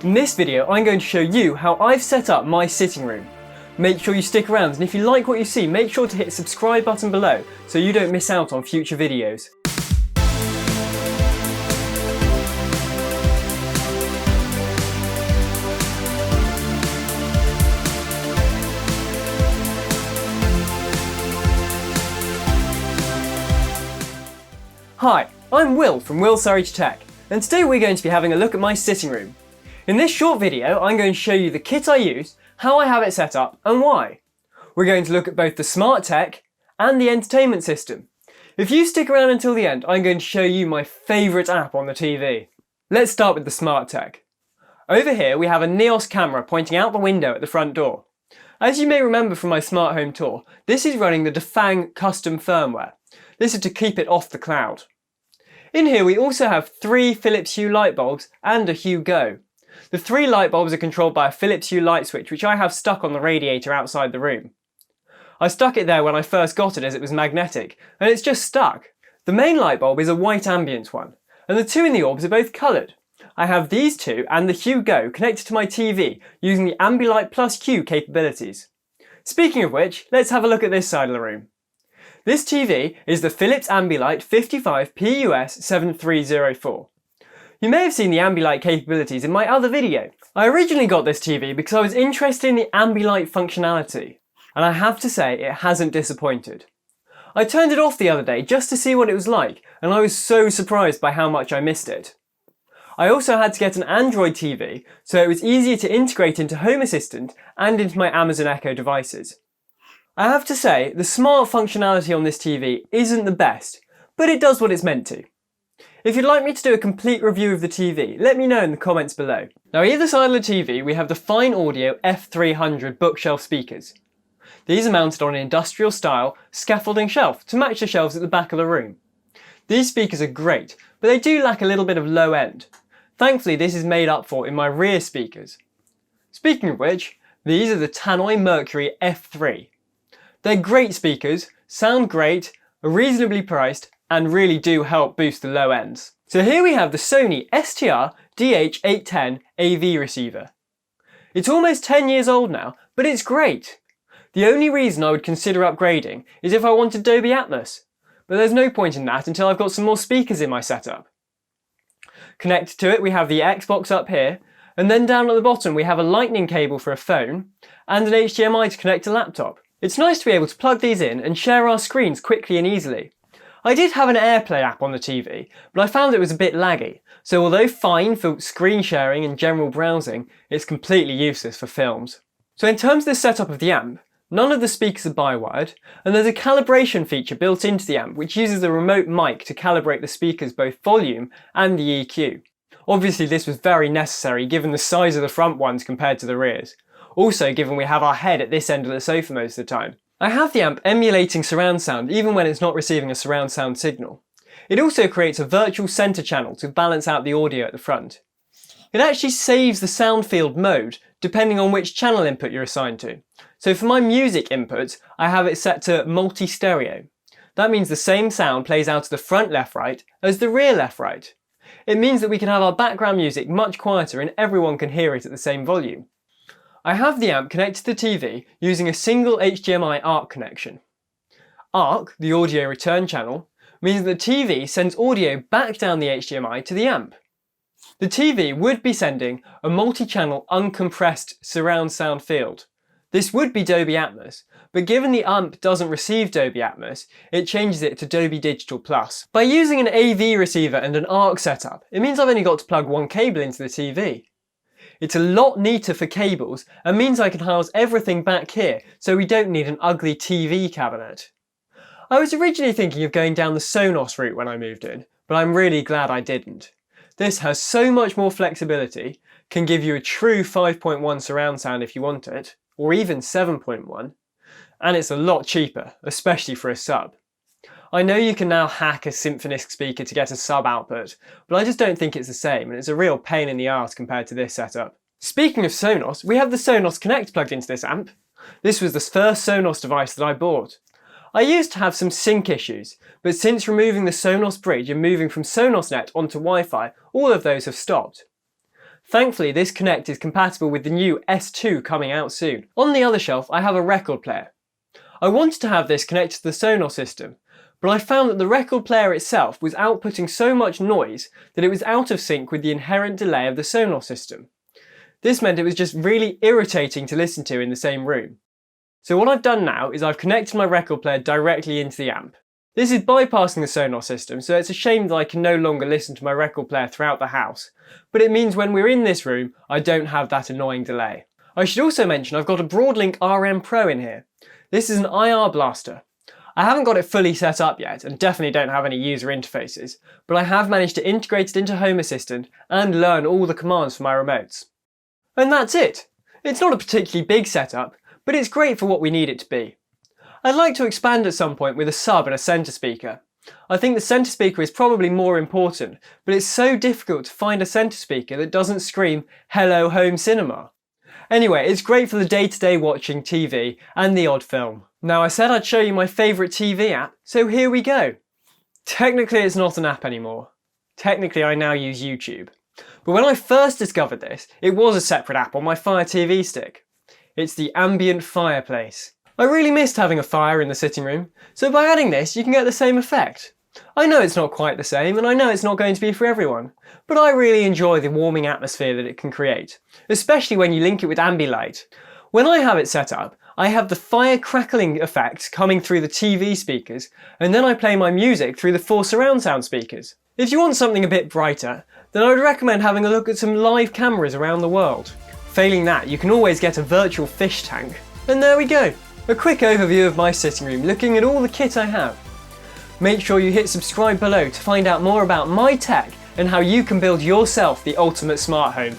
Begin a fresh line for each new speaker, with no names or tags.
In this video, I'm going to show you how I've set up my sitting room. Make sure you stick around, and if you like what you see, make sure to hit the subscribe button below so you don't miss out on future videos. Hi, I'm Will from Surridge Tech, and today we're going to be having a look at my sitting room. In this short video, I'm going to show you the kit I use, how I have it set up, and why. We're going to look at both the smart tech and the entertainment system. If you stick around until the end, I'm going to show you my favourite app on the TV. Let's start with the smart tech. Over here we have a Neos camera pointing out the window at the front door. As you may remember from my smart home tour, this is running the Defang custom firmware. This is to keep it off the cloud. In here we also have 3 Philips Hue light bulbs and a Hue Go. The 3 light bulbs are controlled by a Philips Hue light switch, which I have stuck on the radiator outside the room. I stuck it there when I first got it as it was magnetic, and it's just stuck. The main light bulb is a white ambiance one, and the 2 in the orbs are both coloured. I have these 2 and the Hue Go connected to my TV using the Ambilight plus Q capabilities. Speaking of which, let's have a look at this side of the room. This TV is the Philips Ambilight 55PUS7304. You may have seen the Ambilight capabilities in my other video. I originally got this TV because I was interested in the Ambilight functionality, and I have to say it hasn't disappointed. I turned it off the other day just to see what it was like, and I was so surprised by how much I missed it. I also had to get an Android TV, so it was easier to integrate into Home Assistant and into my Amazon Echo devices. I have to say, the smart functionality on this TV isn't the best, but it does what it's meant to. If you'd like me to do a complete review of the TV, let me know in the comments below. Now either side of the TV we have the Fine Audio F300 bookshelf speakers. These are mounted on an industrial style scaffolding shelf to match the shelves at the back of the room. These speakers are great, but they do lack a little bit of low end. Thankfully this is made up for in my rear speakers. Speaking of which, these are the Tannoy Mercury F3. They're great speakers, sound great, are reasonably priced, and really do help boost the low ends. So here we have the Sony STR-DH 810 AV receiver. It's almost 10 years old now, but it's great. The only reason I would consider upgrading is if I wanted Dolby Atmos, but there's no point in that until I've got some more speakers in my setup. Connected to it we have the Xbox up here, and then down at the bottom we have a lightning cable for a phone, and an HDMI to connect a laptop. It's nice to be able to plug these in and share our screens quickly and easily. I did have an AirPlay app on the TV, but I found it was a bit laggy, so although fine for screen sharing and general browsing, it's completely useless for films. So in terms of the setup of the amp, none of the speakers are bi-wired, and there's a calibration feature built into the amp which uses the remote mic to calibrate the speaker's both volume and the EQ. Obviously this was very necessary given the size of the front ones compared to the rears. Also given we have our head at this end of the sofa most of the time. I have the amp emulating surround sound even when it's not receiving a surround sound signal. It also creates a virtual center channel to balance out the audio at the front. It actually saves the sound field mode depending on which channel input you're assigned to. So for my music input, I have it set to multi-stereo. That means the same sound plays out of the front left-right as the rear left-right. It means that we can have our background music much quieter and everyone can hear it at the same volume. I have the amp connected to the TV using a single HDMI ARC connection. ARC, the audio return channel, means that the TV sends audio back down the HDMI to the amp. The TV would be sending a multi-channel uncompressed surround sound field. This would be Dolby Atmos, but given the amp doesn't receive Dolby Atmos, it changes it to Dolby Digital Plus. By using an AV receiver and an ARC setup, it means I've only got to plug one cable into the TV. It's a lot neater for cables and means I can house everything back here so we don't need an ugly TV cabinet. I was originally thinking of going down the Sonos route when I moved in, but I'm really glad I didn't. This has so much more flexibility, can give you a true 5.1 surround sound if you want it, or even 7.1, and it's a lot cheaper, especially for a sub. I know you can now hack a Symphonisk speaker to get a sub output, but I just don't think it's the same and it's a real pain in the arse compared to this setup. Speaking of Sonos, we have the Sonos Connect plugged into this amp. This was the first Sonos device that I bought. I used to have some sync issues, but since removing the Sonos bridge and moving from Sonos Net onto Wi-Fi, all of those have stopped. Thankfully, this Connect is compatible with the new S2 coming out soon. On the other shelf, I have a record player. I wanted to have this connected to the Sonos system, but I found that the record player itself was outputting so much noise that it was out of sync with the inherent delay of the Sonos system. This meant it was just really irritating to listen to in the same room. So what I've done now is I've connected my record player directly into the amp. This is bypassing the Sonos system, so it's a shame that I can no longer listen to my record player throughout the house, but it means when we're in this room, I don't have that annoying delay. I should also mention I've got a Broadlink RM Pro in here. This is an IR blaster. I haven't got it fully set up yet, and definitely don't have any user interfaces, but I have managed to integrate it into Home Assistant and learn all the commands for my remotes. And that's it! It's not a particularly big setup, but it's great for what we need it to be. I'd like to expand at some point with a sub and a centre speaker. I think the centre speaker is probably more important, but it's so difficult to find a centre speaker that doesn't scream "Hello Home Cinema." Anyway, it's great for the day-to-day watching TV and the odd film. Now I said I'd show you my favourite TV app, so here we go. Technically it's not an app anymore. Technically I now use YouTube. But when I first discovered this, it was a separate app on my Fire TV stick. It's the ambient fireplace. I really missed having a fire in the sitting room, so by adding this you can get the same effect. I know it's not quite the same, and I know it's not going to be for everyone, but I really enjoy the warming atmosphere that it can create, especially when you link it with Ambilight. When I have it set up, I have the fire crackling effect coming through the TV speakers, and then I play my music through the 4 surround sound speakers. If you want something a bit brighter, then I would recommend having a look at some live cameras around the world. Failing that, you can always get a virtual fish tank. And there we go, a quick overview of my sitting room, looking at all the kit I have. Make sure you hit subscribe below to find out more about my tech and how you can build yourself the ultimate smart home.